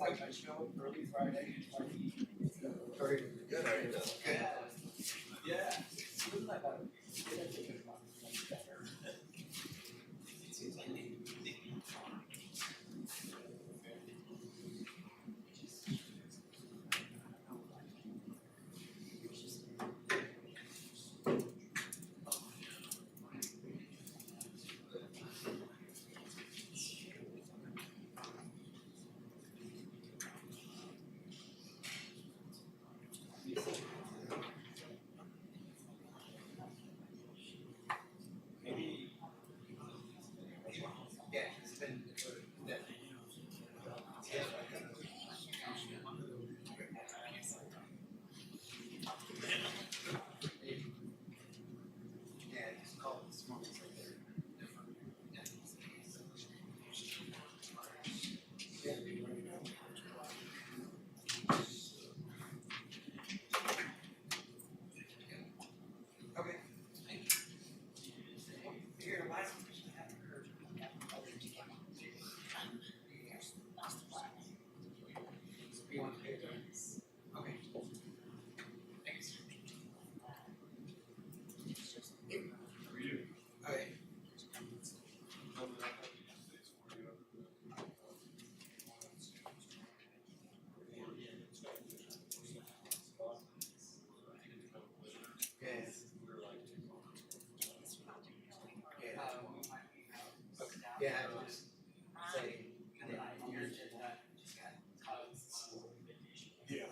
like I show up early Friday, Very good, how are you doing? Good. yeah. Wouldn't that better? Better. Maybe. Yeah, it's been that. Yeah, just call it small. Okay. Here, last question I haven't heard. You want to pay this? Okay. Thanks. Okay. Yes. Yeah. Okay. Yeah, I just say, you're Yeah,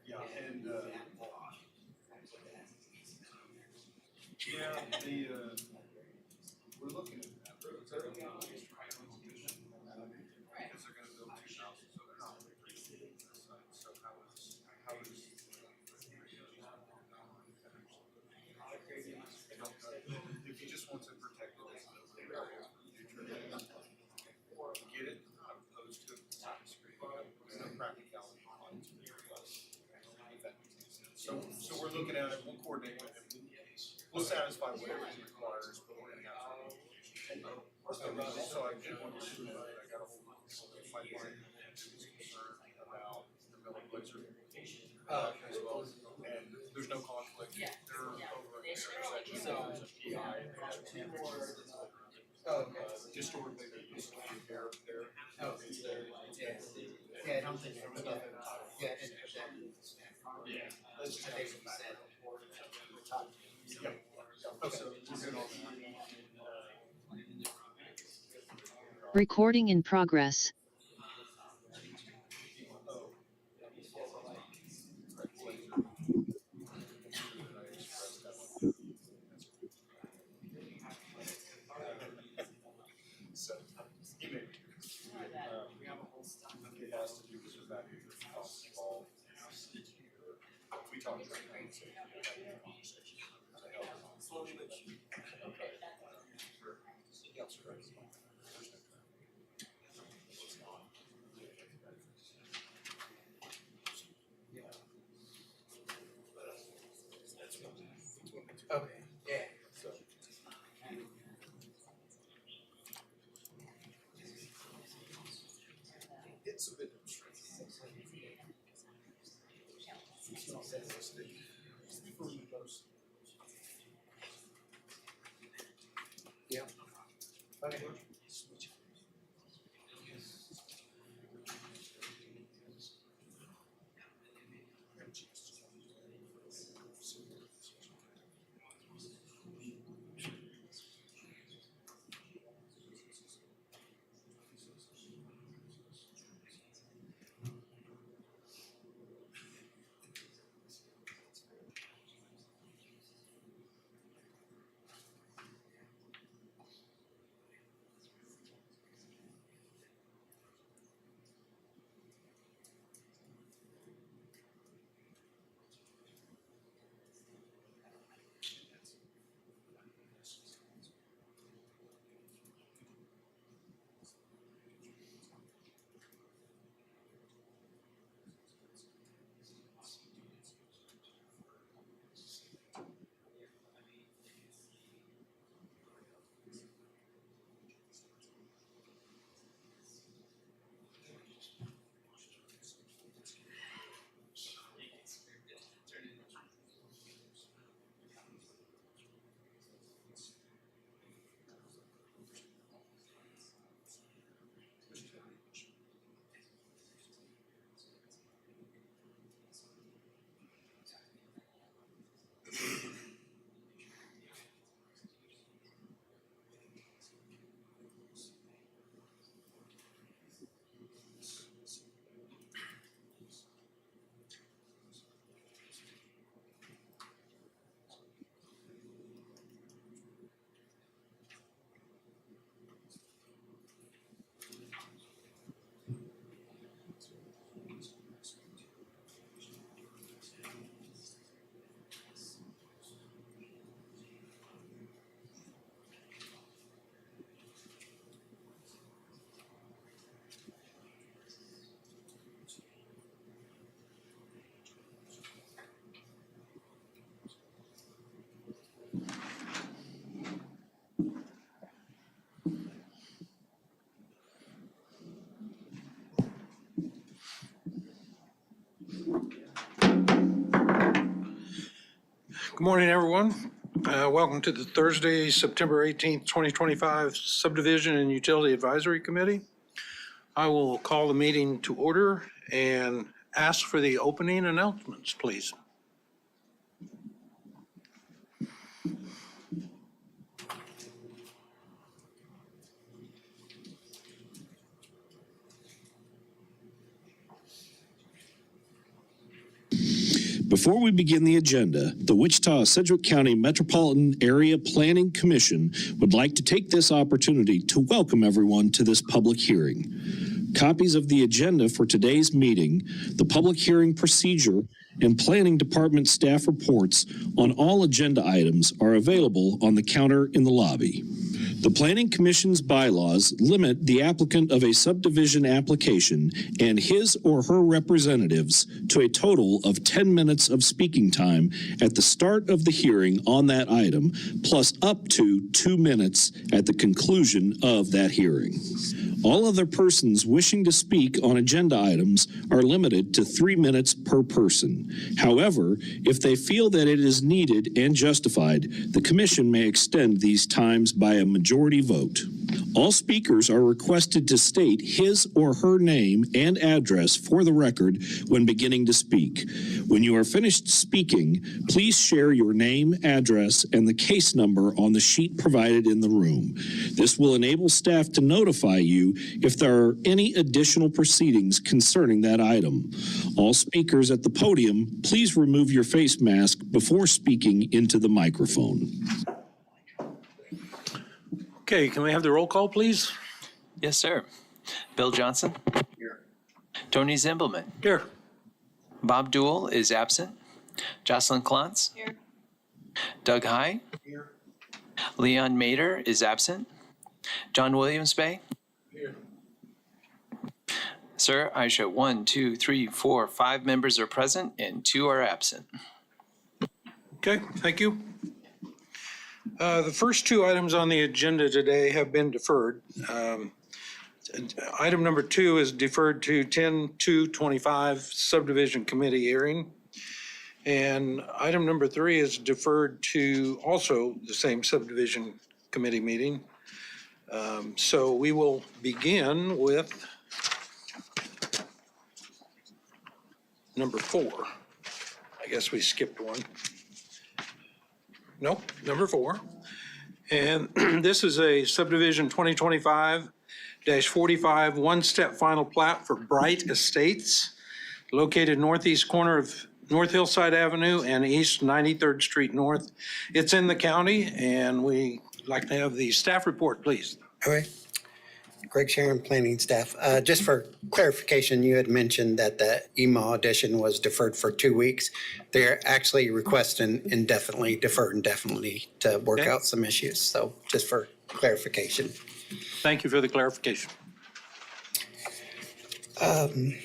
yeah, and, yeah, we're looking at that, because they're gonna build 2 houses, so they're not really appreciating the site, so how is. If you just want to protect it as an open area for the future, get it, I'm opposed to it, it's not disagreeing, there's no practicality behind it, if that makes any sense. So we're looking at it, we'll coordinate with him, we'll satisfy whatever he requires, but we're gonna have to. So I did want to submit, I got a hold of the pipeline, and he was concerned about the Miller Blazer. As well, and there's no conflict. Yeah. They're over at the intersection, So, there's a PI, and two more. historically, there used to be a pair there. Oh, it's there. Yeah. Yeah, I don't think there was nothing. Yeah, I didn't put that. Yeah. Let's just I have think some we said. Yep. Okay, so we're good on that. Recording in progress. So, he may be. It has to do with the fact that there's costs involved. We talked about that, so we had that conversation. To help. Slowly but surely. Okay, yeah. So. It's a bit Yeah. Okay. Good morning, everyone. Welcome to the Thursday, September 18th, 2025 Subdivision and Utility Advisory Committee. I will call the meeting to order and ask for the opening announcements, please. Before we begin the agenda, the Wichita-Sedgwick County Metropolitan Area Planning Commission would like to take this opportunity to welcome everyone to this public hearing. Copies of the agenda for today's meeting, the public hearing procedure, and Planning Department staff reports on all agenda items are available on the counter in the lobby. The Planning Commission's bylaws limit the applicant of a subdivision application and his or her representatives to a total of 10 minutes of speaking time at the start of the hearing on that item, plus up to 2 minutes at the conclusion of that hearing. All other persons wishing to speak on agenda items are limited to 3 minutes per person. However, if they feel that it is needed and justified, the Commission may extend these times by a majority vote. All speakers are requested to state his or her name and address for the record when beginning to speak. When you are finished speaking, please share your name, address, and the case number on the sheet provided in the room. This will enable staff to notify you if there are any additional proceedings concerning that item. All speakers at the podium, please remove your face mask before speaking into the microphone. Okay, can we have the roll call, please? Yes, sir. Bill Johnson. Here. Tony Zimbelman. Here. Bob Duell is absent. Jocelyn Klontz. Here. Doug High. Here. Leon Mader is absent. John Williams Bay. Here. Sir, I show 1, 2, 3, 4, 5 members are present and 2 are absent. Okay, thank you. The first 2 items on the agenda today have been deferred. Item number 2 is deferred to 10/2/25 Subdivision Committee hearing. And item number 3 is deferred to also the same Subdivision Committee meeting. So we will begin with number 4. I guess we skipped one. Nope, number 4. And this is a subdivision 2025-45 one-step final plat for Bright Estates, located northeast corner of North Hillside Avenue and East 93rd Street North. It's in the county, and we like to have the staff report, please. Okay. Greg Sharon, planning staff. Just for clarification, you had mentioned that the email edition was deferred for 2 weeks. They're actually requesting indefinitely, deferred indefinitely to work Okay. out some issues. So just for clarification. Thank you for the clarification.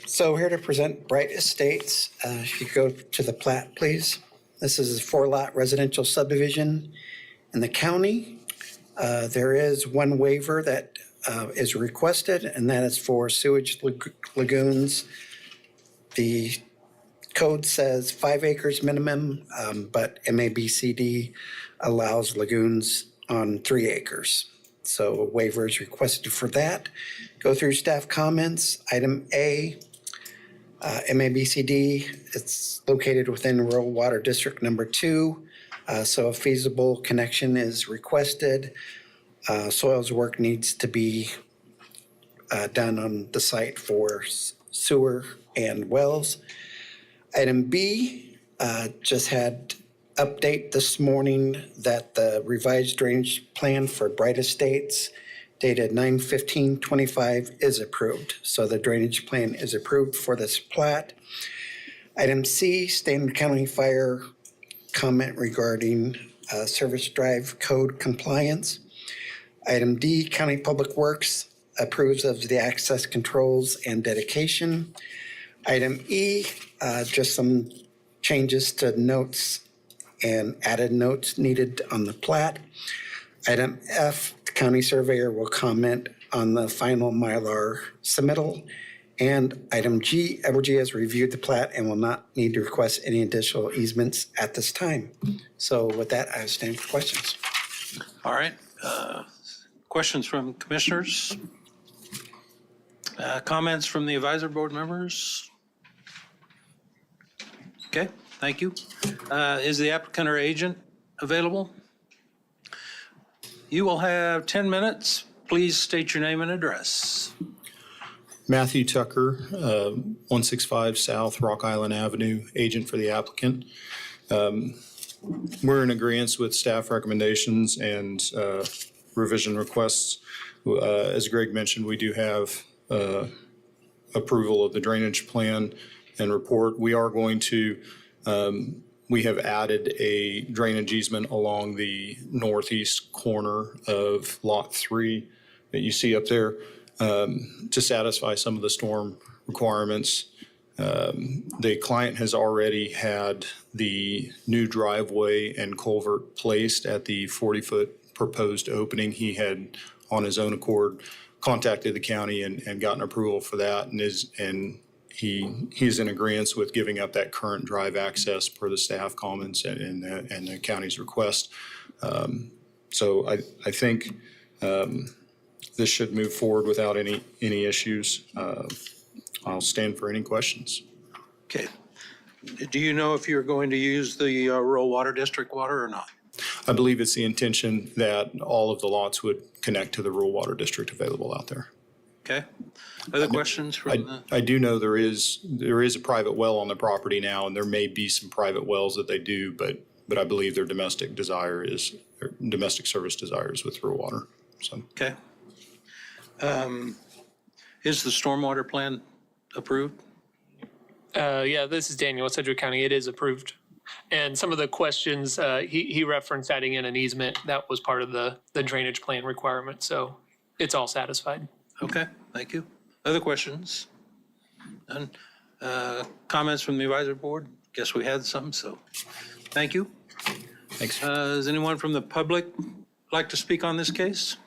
So here to present Bright Estates. If you go to the plat, please. This is a 4-lot residential subdivision in the county. There is one waiver that is requested, and that is for sewage lagoons. The code says 5 acres minimum, but MABCD allows lagoons on 3 acres. So a waiver is requested for that. Go through staff comments. Item A, MABCD, it's located within Rural Water District number 2. So a feasible connection is requested. Soils work needs to be done on the site for sewer and wells. Item B, just had update this morning that the revised drainage plan for Bright Estates dated 9/15/25 is approved. So the drainage plan is approved for this plat. Item C, Stanton County Fire comment regarding service drive code compliance. Item D, County Public Works approves of the access controls and dedication. Item E, just some changes to notes and added notes needed on the plat. Item F, the county surveyor will comment on the final Mylar submittal. And item G, Evergy has reviewed the plat and will not need to request any additional easements at this time. So with that, I stand for questions. All right. Questions from commissioners? Comments from the advisory board members? Okay, thank you. Is the applicant or agent available? You will have 10 minutes. Please state your name and address. Matthew Tucker, 165 South Rock Island Avenue, agent for the applicant. We're in agreement with staff recommendations and revision requests. As Greg mentioned, we do have approval of the drainage plan and report. We are going to, we have added a drainage easement along the northeast corner of Lot 3 that you see up there to satisfy some of the storm requirements. The client has already had the new driveway and culvert placed at the 40-foot proposed opening. He had, on his own accord, contacted the county and gotten approval for that, and he's in agreement with giving up that current drive access per the staff comments and the county's request. So I think this should move forward without any issues. I'll stand for any questions. Okay. Do you know if you're going to use the rural water district water or not? I believe it's the intention that all of the lots would connect to the rural water district available out there. Okay. Other questions from the? I do know there is a private well on the property now, and there may be some private wells that they do, but I believe their domestic service desire is with rural water. So. Okay. Is the stormwater plan approved? Yeah, this is Daniel with Sedgwick County. It is approved. And some of the questions, he referenced adding in an easement. That was part of the drainage plan requirement. So it's all satisfied. Okay, thank you. Other questions? None? Comments from the advisory board? Guess we had some, so thank you. Thanks. Does anyone from the public like to speak on this case?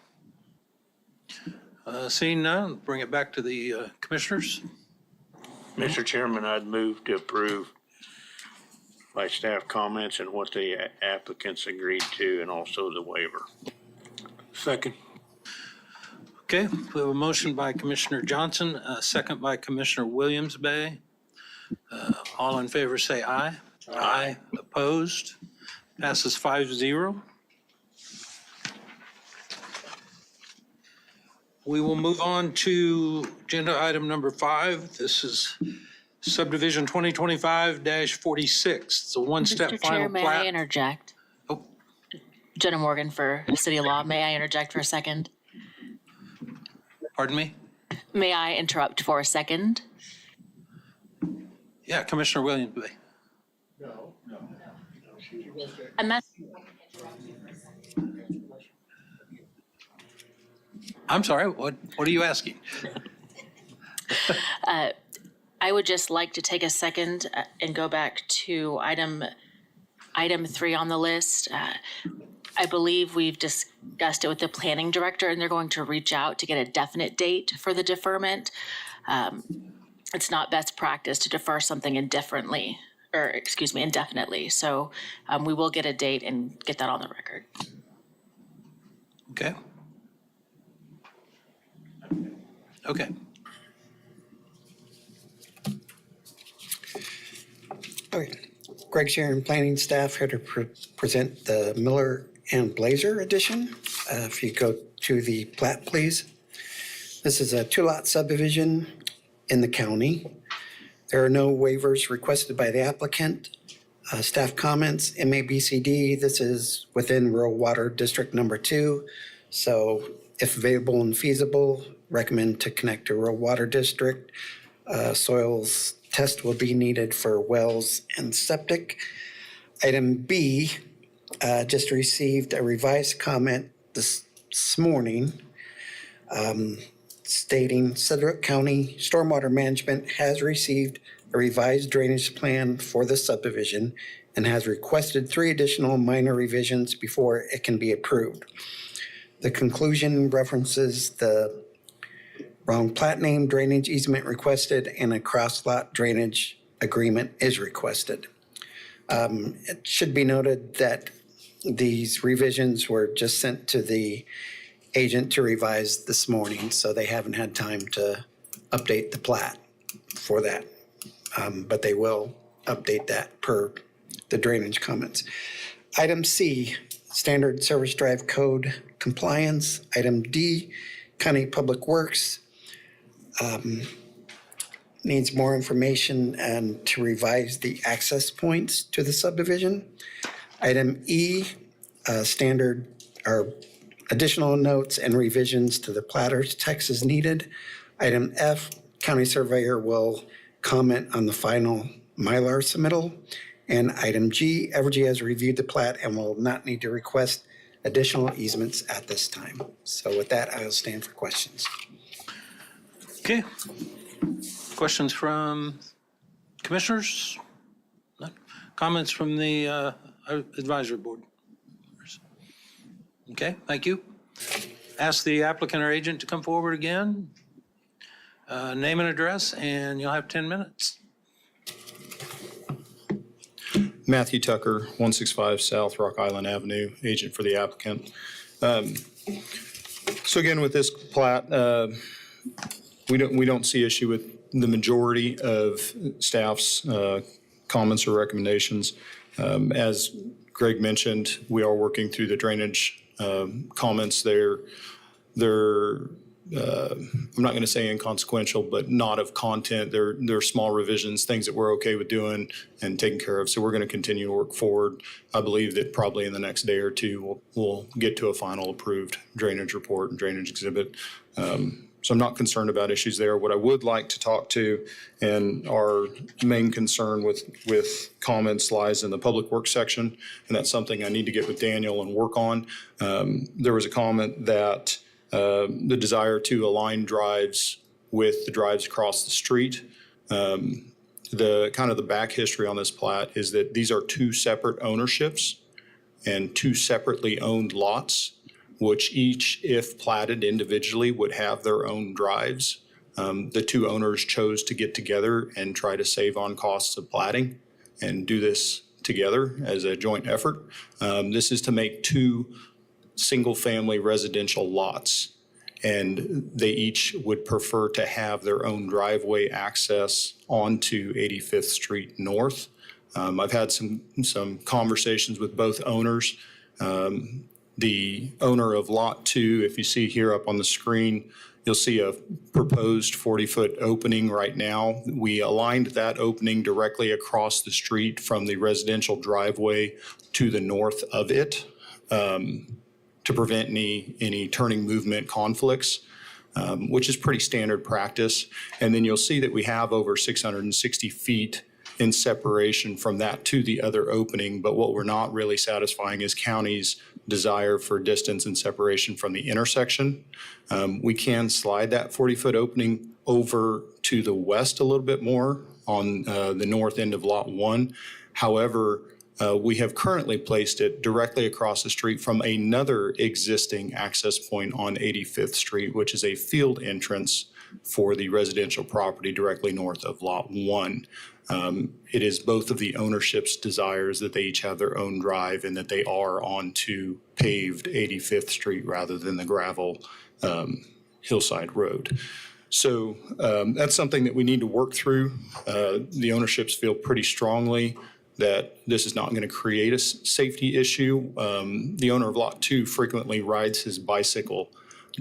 Seeing none, bring it back to the commissioners. Mr. Chairman, I'd move to approve by staff comments and what the applicants agreed to, and also the waiver. Second. Okay, we have a motion by Commissioner Johnson, a second by Commissioner Williams Bay. All in favor say aye. Aye. Opposed? Passes 5-0. We will move on to agenda item number 5. This is Subdivision 2025-46. It's a one-step Mr. final Chair, may plat. I interject? Oh. Jenna Morgan for City Law. May I interject for a second? Pardon me? May I interrupt for a second? Yeah, Commissioner Williams Bay. And that's I'm sorry, what are you asking? I would just like to take a second and go back to item 3 on the list. I believe we've discussed it with the planning director, and they're going to reach out to get a definite date for the deferment. It's not best practice to defer something indefinitely. So we will get a date and get that on the record. Okay. Okay. Okay. Greg Sharon, planning staff here to present the Miller and Blazer edition. If you go to the plat, please. This is a 2-lot subdivision in the county. There are no waivers requested by the applicant. Staff comments, MABCD, this is within Rural Water District Number 2. So if available and feasible, recommend to connect to Rural Water District. Soils test will be needed for wells and septic. Item B, just received a revised comment this morning stating Sedgwick County Stormwater Management has received a revised drainage plan for the subdivision and has requested 3 additional minor revisions before it can be approved. The conclusion references the Wrong plat name, drainage easement requested, and a cross-lot drainage agreement is requested. It should be noted that these revisions were just sent to the agent to revise this morning, so they haven't had time to update the plat for that. But they will update that per the drainage comments. Item C, standard service drive code compliance. Item D, County Public Works. Needs more information and to revise the access points to the subdivision. Item E, standard or additional notes and revisions to the platter's text is needed. Item F, county surveyor will comment on the final Mylar submittal. And item G, Evergy has reviewed the plat and will not need to request additional easements at this time. So with that, I'll stand for questions. Okay. Questions from commissioners? None? Comments from the advisory board? Okay, thank you. Ask the applicant or agent to come forward again. Name and address, and you'll have 10 minutes. Matthew Tucker, 165 South Rock Island Avenue, agent for the applicant. So again, with this plat, we don't see issue with the majority of staff's comments or recommendations. As Greg mentioned, we are working through the drainage comments there. They're I'm not going to say inconsequential, but not of content. They're small revisions, things that we're okay with doing and taking care of. So we're going to continue to work forward. I believe that probably in the next day or two, we'll get to a final approved drainage report and drainage exhibit. So I'm not concerned about issues there. What I would like to talk to, and our main concern with comments lies in the public works section, and that's something I need to get with Daniel and work on. There was a comment that the desire to align drives with the drives across the street. The kind of the back history on this plat is that these are two separate ownerships and two separately owned lots, which each, if platted individually, would have their own drives. The two owners chose to get together and try to save on costs of platting and do this together as a joint effort. This is to make two single-family residential lots, and they each would prefer to have their own driveway access onto 85th Street North. I've had some conversations with both owners. The owner of Lot 2, if you see here up on the screen, you'll see a proposed 40-foot opening right now. We aligned that opening directly across the street from the residential driveway to the north of it, to prevent any turning movement conflicts, which is pretty standard practice. And then you'll see that we have over 660 feet in separation from that to the other opening. But what we're not really satisfying is county's desire for distance and separation from the intersection. We can slide that 40-foot opening over to the west a little bit more on the north end of Lot 1. However, we have currently placed it directly across the street from another existing access point on 85th Street, which is a field entrance for the residential property directly north of Lot 1. It is both of the ownership's desires that they each have their own drive and that they are onto paved 85th Street rather than the gravel hillside road. So that's something that we need to work through. The ownerships feel pretty strongly that this is not going to create a safety issue. The owner of Lot 2 frequently rides his bicycle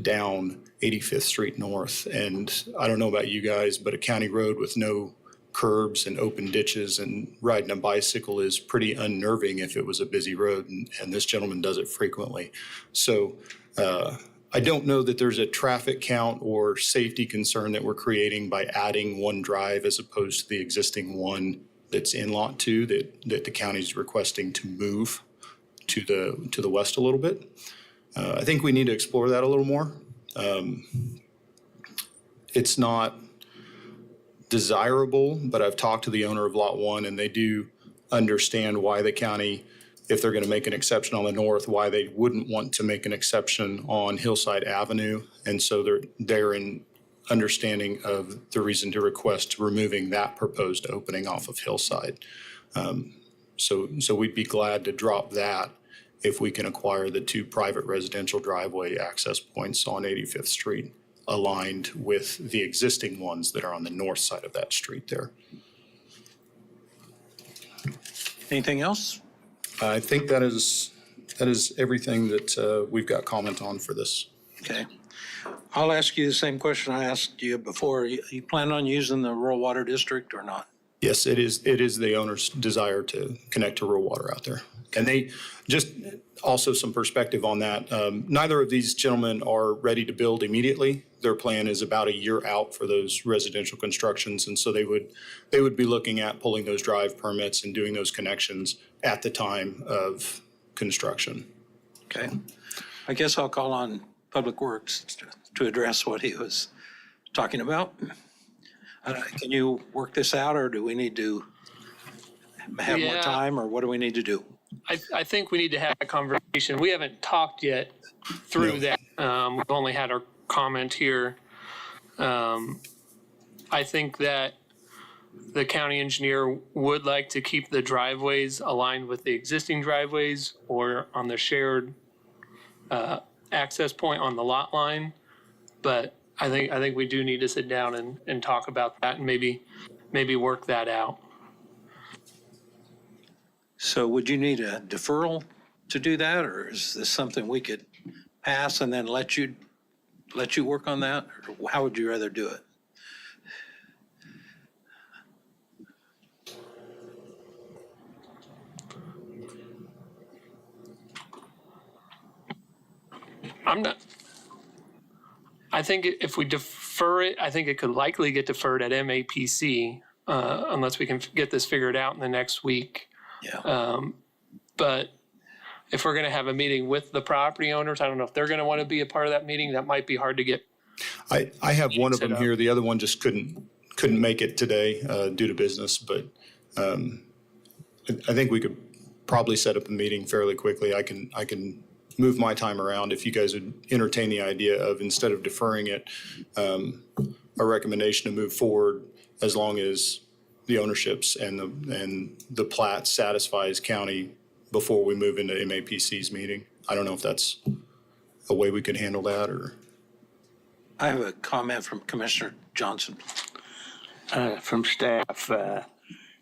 down 85th Street North. And I don't know about you guys, but a county road with no curbs and open ditches and riding a bicycle is pretty unnerving if it was a busy road, and this gentleman does it frequently. So I don't know that there's a traffic count or safety concern that we're creating by adding one drive as opposed to the existing one that's in Lot 2 that the county's requesting to move to the west a little bit. I think we need to explore that a little more. It's not desirable, but I've talked to the owner of Lot 1 and they do understand why the county, if they're going to make an exception on the north, why they wouldn't want to make an exception on Hillside Avenue. And so they're in understanding of the reason to request removing that proposed opening off of Hillside. So we'd be glad to drop that if we can acquire the 2 private residential driveway access points on 85th Street, aligned with the existing ones that are on the north side of that street there. Anything else? I think that is everything that we've got comment on for this. Okay. I'll ask you the same question I asked you before. You plan on using the rural water district or not? Yes, it is the owner's desire to connect to rural water out there. And they, just also some perspective on that, neither of these gentlemen are ready to build immediately. Their plan is about a year out for those residential constructions. And so they would be looking at pulling those drive permits and doing those connections at the time of construction. Okay. I guess I'll call on Public Works to address what he was talking about. Can you work this out, or do we need to have more time, or what do we need to do? I think we need to have a conversation. We haven't talked yet through that. We've only had our comment here. I think that the county engineer would like to keep the driveways aligned with the existing driveways or on the shared access point on the lot line. But I think we do need to sit down and talk about that and maybe work that out. So would you need a deferral to do that, or is this something we could pass and then let you work on that? Or how would you rather do it? I think if we defer it, I think it could likely get deferred at MAPC unless we can get this figured out in the next week. Yeah. But if we're going to have a meeting with the property owners, I don't know if they're going to want to be a part of that meeting. That might be hard to get. I have one of them here. The other one just couldn't make it today due to business, but I think we could probably set up a meeting fairly quickly. I can move my time around if you guys would entertain the idea of, instead of deferring it, a recommendation to move forward as long as the ownerships and the plat satisfies county before we move into MAPC's meeting. I don't know if that's a way we could handle that, or. I have a comment from Commissioner Johnson. From staff,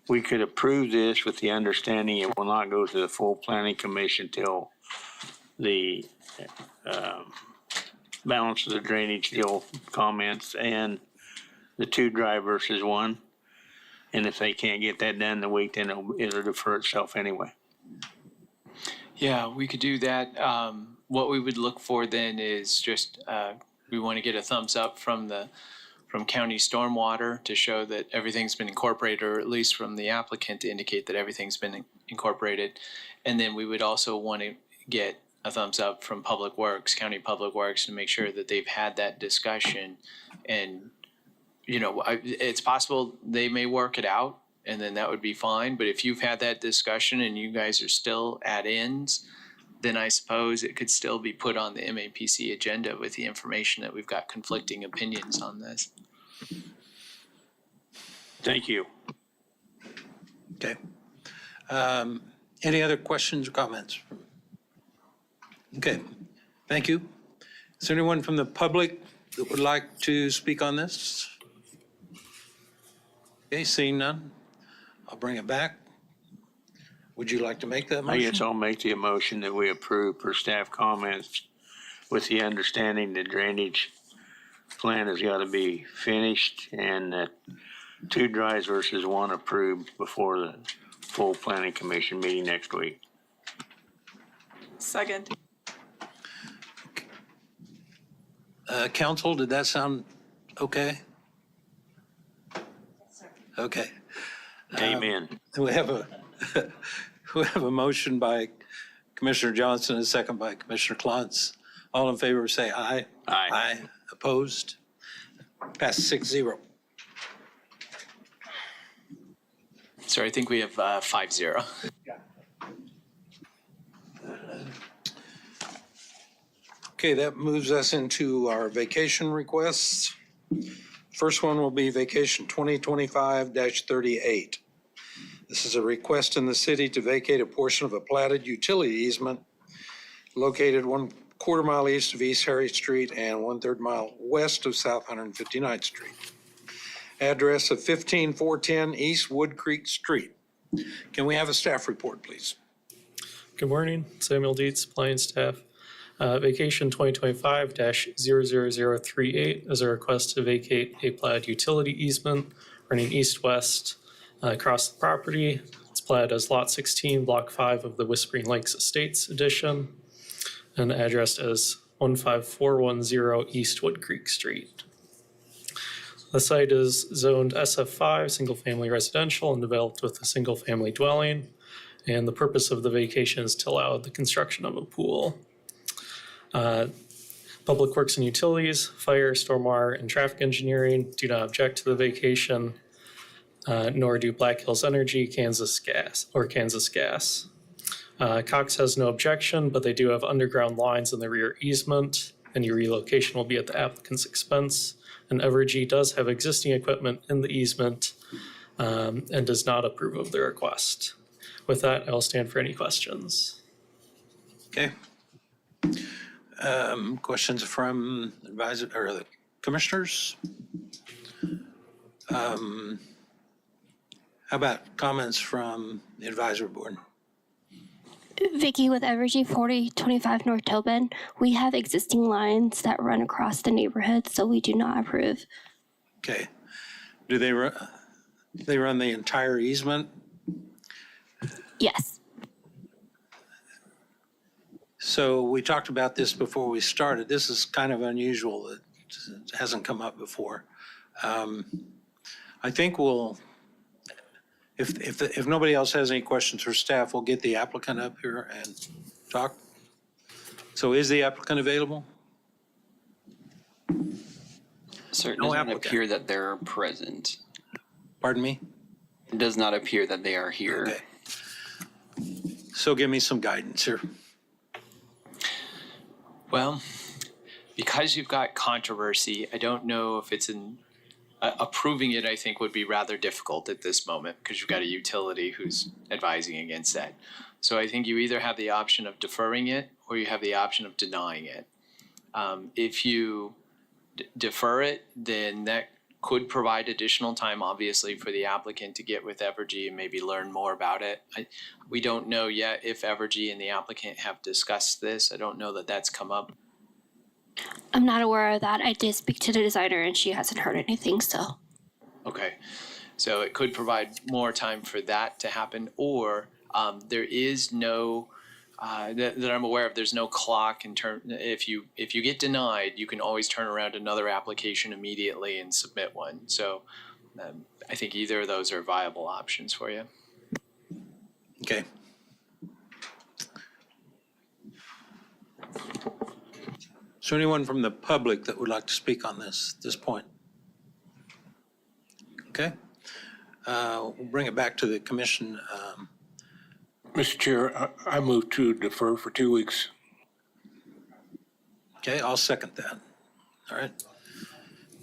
we could approve this with the understanding it will not go to the full planning commission till the balance of the drainage deal comments and the 2 drive versus 1. And if they can't get that done in the week, then it'll defer itself anyway. Yeah, we could do that. What we would look for then is just, we want to get a thumbs up from county stormwater to show that everything's been incorporated, or at least from the applicant to indicate that everything's been incorporated. And then we would also want to get a thumbs up from Public Works, County Public Works, to make sure that they've had that discussion. And, you know, it's possible they may work it out, and then that would be fine. But if you've had that discussion and you guys are still at ends, then I suppose it could still be put on the MAPC agenda with the information that we've got conflicting opinions on this. Thank you. Okay. Any other questions or comments? Okay, thank you. Is there anyone from the public that would like to speak on this? Okay, seeing none, I'll bring it back. Would you like to make that motion? I guess I'll make the motion that we approve per staff comments with the understanding the drainage plan has got to be finished and that 2 drives versus 1 approved before the full planning commission meeting next week. Second. Council, did that sound okay? Okay. Amen. We have a motion by Commissioner Johnson and a second by Commissioner Klontz. All in favor say aye. Aye. Aye. Opposed? Passes 6-0. So I think we have 5-0. Okay, that moves us into our vacation requests. First one will be vacation 2025-38. This is a request in the city to vacate a portion of a platted utility easement located 1/4 mile east of East Harry Street and 1/3 mile west of South 159th Street. Address of 15410 East Wood Creek Street. Can we have a staff report, please? Good morning, Samuel Dietz, Plain staff. Vacation 2025-00038 is a request to vacate a platted utility easement running east-west across the property. It's platted as Lot 16, Block 5 of the Whispering Lakes Estates Edition, and addressed as 15410 East Wood Creek Street. The site is zoned SF5, single-family residential, and developed with a single-family dwelling. And the purpose of the vacation is to allow the construction of a pool. Public Works and Utilities, Fire, Stormwater, and Traffic Engineering do not object to the vacation, nor do Black Hills Energy, Kansas Gas. Cox has no objection, but they do have underground lines in the rear easement. Any relocation will be at the applicant's expense. And Evergy does have existing equipment in the easement and does not approve of the request. With that, I will stand for any questions. Okay. Questions from advisor or the commissioners? How about comments from the advisory board? Vicky with Evergy 4025 North Tobin. We have existing lines that run across the neighborhood, so we do not approve. Okay. Do they run the entire easement? Yes. So we talked about this before we started. This is kind of unusual. It hasn't come up before. I think we'll, if nobody else has any questions for staff, we'll get the applicant up here and talk. So is the applicant available? Sir, it No does not applicant. appear that they're present. Pardon me? It does not appear that they are here. Okay. So give me some guidance here. Well, because you've got controversy, I don't know if it's approving it, I think would be rather difficult at this moment because you've got a utility who's advising against that. So I think you either have the option of deferring it or you have the option of denying it. If you defer it, then that could provide additional time, obviously, for the applicant to get with Evergy and maybe learn more about it. We don't know yet if Evergy and the applicant have discussed this. I don't know that that's come up. I'm not aware of that. I did speak to the designer and she hasn't heard anything, so. Okay, so it could provide more time for that to happen, or there is no, that I'm aware of, there's no clock in term, if you get denied, you can always turn around another application immediately and submit one. So I think either of those are viable options for you. Okay. Is there anyone from the public that would like to speak on this point? Okay. We'll bring it back to the commission. Mr. Chair, I move to defer for 2 weeks. Okay, I'll second that. All right.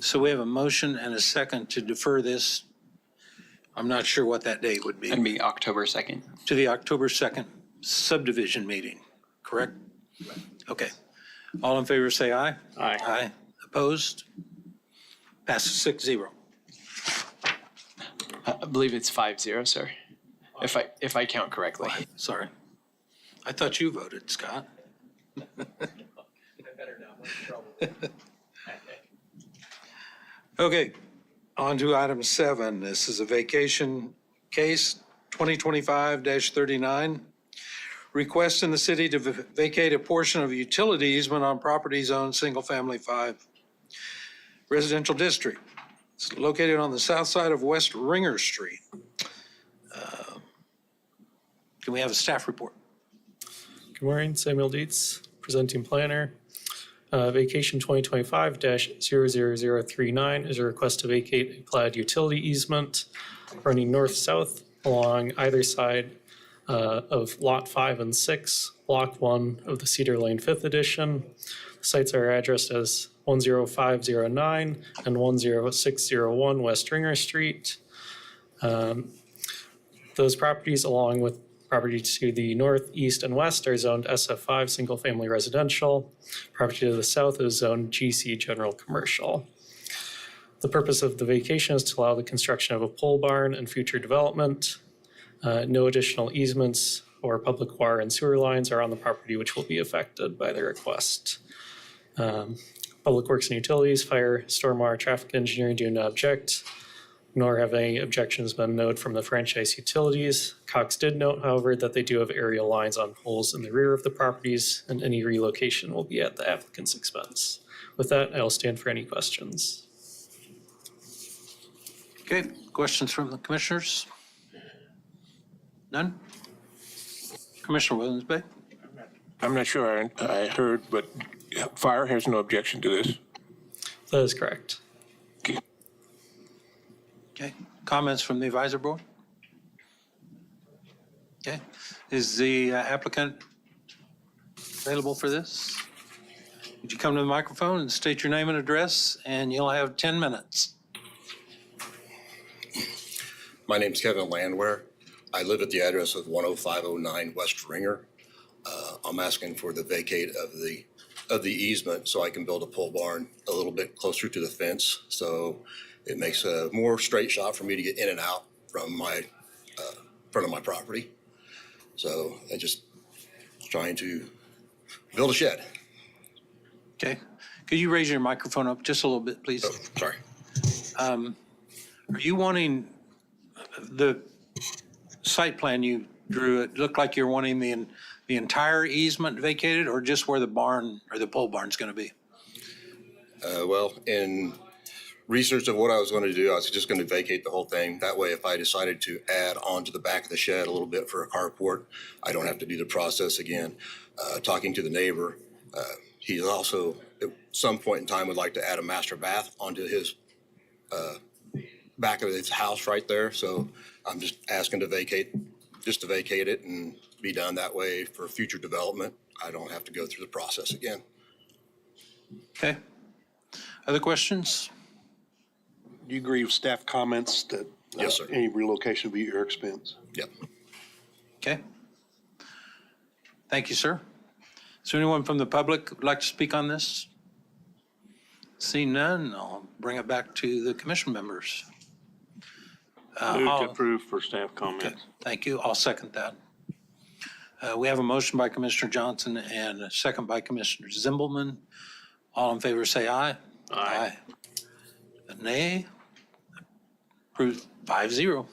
So we have a motion and a second to defer this. I'm not sure what that date would be. That'd be October 2nd. To the October 2nd subdivision meeting, correct? Okay. All in favor say aye. Aye. Aye. Opposed? Passes 6-0. I believe it's 5-0, sir, if I count correctly. Sorry. I thought you voted, Scott. Okay, on to item 7. This is a vacation case 2025-39. Request in the city to vacate a portion of a utility easement on property zone single-family 5 residential district. It's located on the south side of West Ringer Street. Can we have a staff report? Good morning, Samuel Dietz, presenting planner. Vacation 2025-00039 is a request to vacate a platted utility easement running north-south along either side of Lot 5 and 6, Block 1 of the Cedar Lane 5th Edition. The sites are addressed as 10509 and 10601 West Ringer Street. Those properties, along with property to the north, east, and west, are zoned SF5 Single Family Residential. Property to the south is zoned GC General Commercial. The purpose of the vacation is to allow the construction of a pole barn and future development. No additional easements or public water and sewer lines are on the property which will be affected by the request. Public Works and Utilities, Fire, Stormwater, Traffic Engineering do not object, nor have any objections been noted from the franchise utilities. Cox did note, however, that they do have aerial lines on poles in the rear of the properties, and any relocation will be at the applicant's expense. With that, I will stand for any questions. Okay, questions from the commissioners? None? Commissioner Williams-Bay? I'm not sure I heard, but fire has no objection to this. That is correct. Okay, comments from the advisor board? Okay, is the applicant available for this? Would you come to the microphone and state your name and address, and you'll have 10 minutes. My name's Kevin Landwehr. I live at the address of 10509 West Ringer. I'm asking for the vacate of the easement so I can build a pole barn a little bit closer to the fence. So it makes a more straight shot for me to get in and out from my front of my property. So I just trying to build a shed. Okay, could you raise your microphone up just a little bit, please? Oh, sorry. Are you wanting the site plan you drew? It looked like you're wanting the entire easement vacated, or just where the barn or the pole barn's going to be? Well, in research of what I was going to do, I was just going to vacate the whole thing. That way, if I decided to add on to the back of the shed a little bit for a carport, I don't have to do the process again. Talking to the neighbor, he also at some point in time would like to add a master bath onto his back of his house right there. So I'm just asking to vacate it and be done that way for future development. I don't have to go through the process again. Okay. Other questions? Do you agree with staff comments that Yes, sir. any relocation will be at your expense? Yep. Okay. Thank you, sir. Is there anyone from the public who'd like to speak on this? Seeing none, I'll bring it back to the commission members. Move to approve for staff comments. Okay, thank you. I'll second that. We have a motion by Commissioner Johnson and a second by Commissioner Zimbelman. All in favor, say aye. Aye. Nay. Approved 5-0.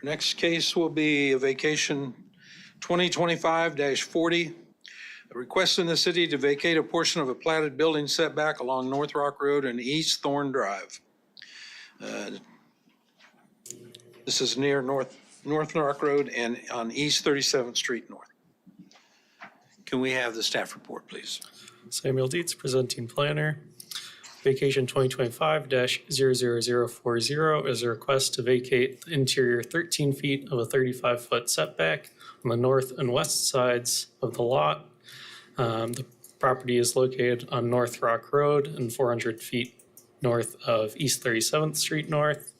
Next case will be a vacation 2025-40. A request in the city to vacate a portion of a platted building setback along North Rock Road and East Thorn Drive. This is near North Rock Road and on East 37th Street North. Can we have the staff report, please? Samuel Dietz, presenting planner. Vacation 2025-00040 is a request to vacate the interior 13 feet of a 35-foot setback on the north and west sides of the lot. The property is located on North Rock Road and 400 feet north of East 37th Street North.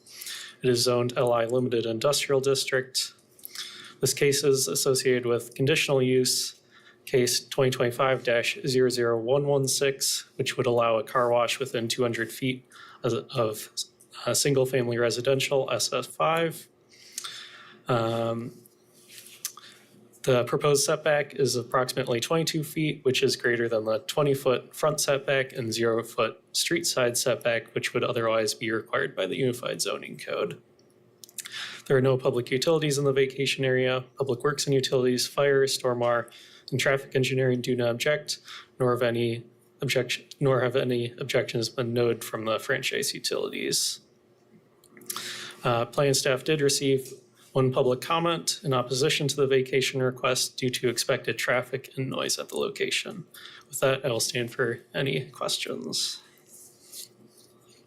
It is zoned LI Limited Industrial District. This case is associated with conditional use case 2025-00116, which would allow a car wash within 200 feet of a single-family residential SF5. The proposed setback is approximately 22 feet, which is greater than the 20-foot front setback and 0-foot street side setback, which would otherwise be required by the Unified Zoning Code. There are no public utilities in the vacation area. Public Works and Utilities, Fire, Stormwater, and Traffic Engineering do not object, nor have any objections been noted from the franchise utilities. Plan staff did receive One public comment in opposition to the vacation request due to expected traffic and noise at the location. With that, I will stand for any questions.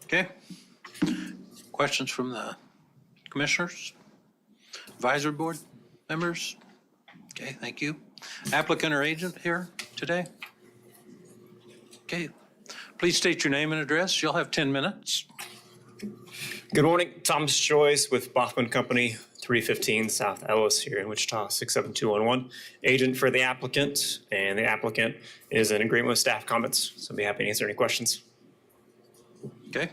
Okay. Questions from the commissioners? Advisory board members? Okay, thank you. Applicant or agent here today? Okay. Please state your name and address. You'll have 10 minutes. Good morning, Thomas Joyce with Bachman Company, 315 South Ellis here in Wichita, 67211. Agent for the applicant, and the applicant is in agreement with staff comments, so I'd be happy to answer any questions. Okay.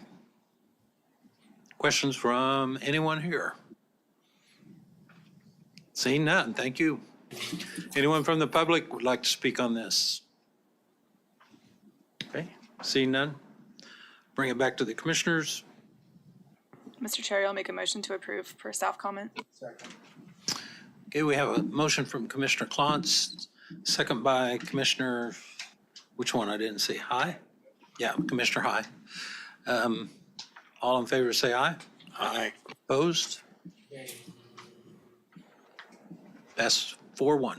Questions from anyone here? Seeing none, thank you. Anyone from the public would like to speak on this? Okay, seeing none. Bring it back to the commissioners. Mr. Chair, I'll make a motion to approve per staff comment. Okay, we have a motion from Commissioner Klontz, second by Commissioner, which one? I didn't see. High? Yeah, Commissioner High. All in favor say aye. Aye. Opposed? That's 4-1.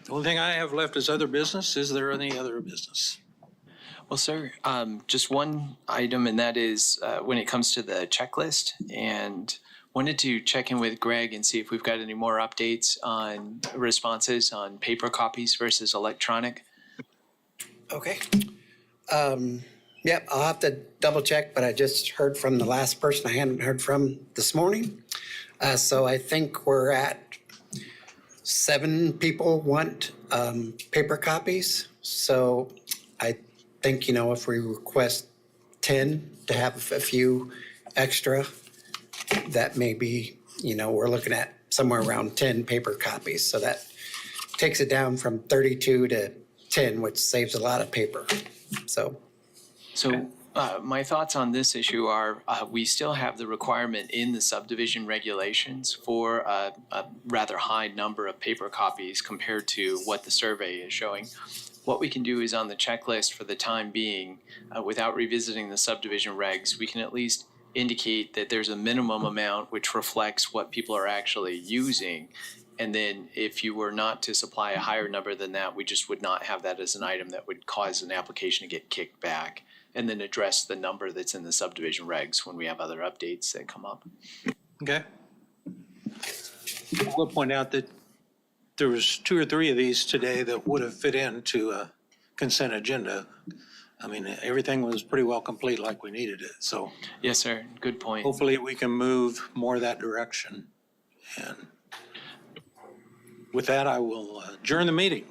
The only thing I have left is other business. Is there any other business? Well, sir, just one item, and that is when it comes to the checklist, and wanted to check in with Greg and see if we've got any more updates on responses on paper copies versus electronic. Okay. Yep, I'll have to double check, but I just heard from the last person I hadn't heard from this morning. So I think we're at 7 people want paper copies. So I think, if we request 10 to have a few extra, that may be, we're looking at somewhere around 10 paper copies. So that takes it down from 32 to 10, which saves a lot of paper. So my thoughts on this issue are we still have the requirement in the subdivision regulations for a rather high number of paper copies compared to what the survey is showing. What we can do is on the checklist for the time being, without revisiting the subdivision regs, we can at least indicate that there's a minimum amount which reflects what people are actually using. And then if you were not to supply a higher number than that, we just would not have that as an item that would cause an application to get kicked back, and then address the number that's in the subdivision regs when we have other updates that come up. Okay. I will point out that there was 2 or 3 of these today that would have fit into a consent agenda. I mean, everything was pretty well complete like we needed it, so. Yes, sir. Good point. Hopefully we can move more that direction. And with that, I will adjourn the meeting.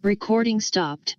Recording stopped.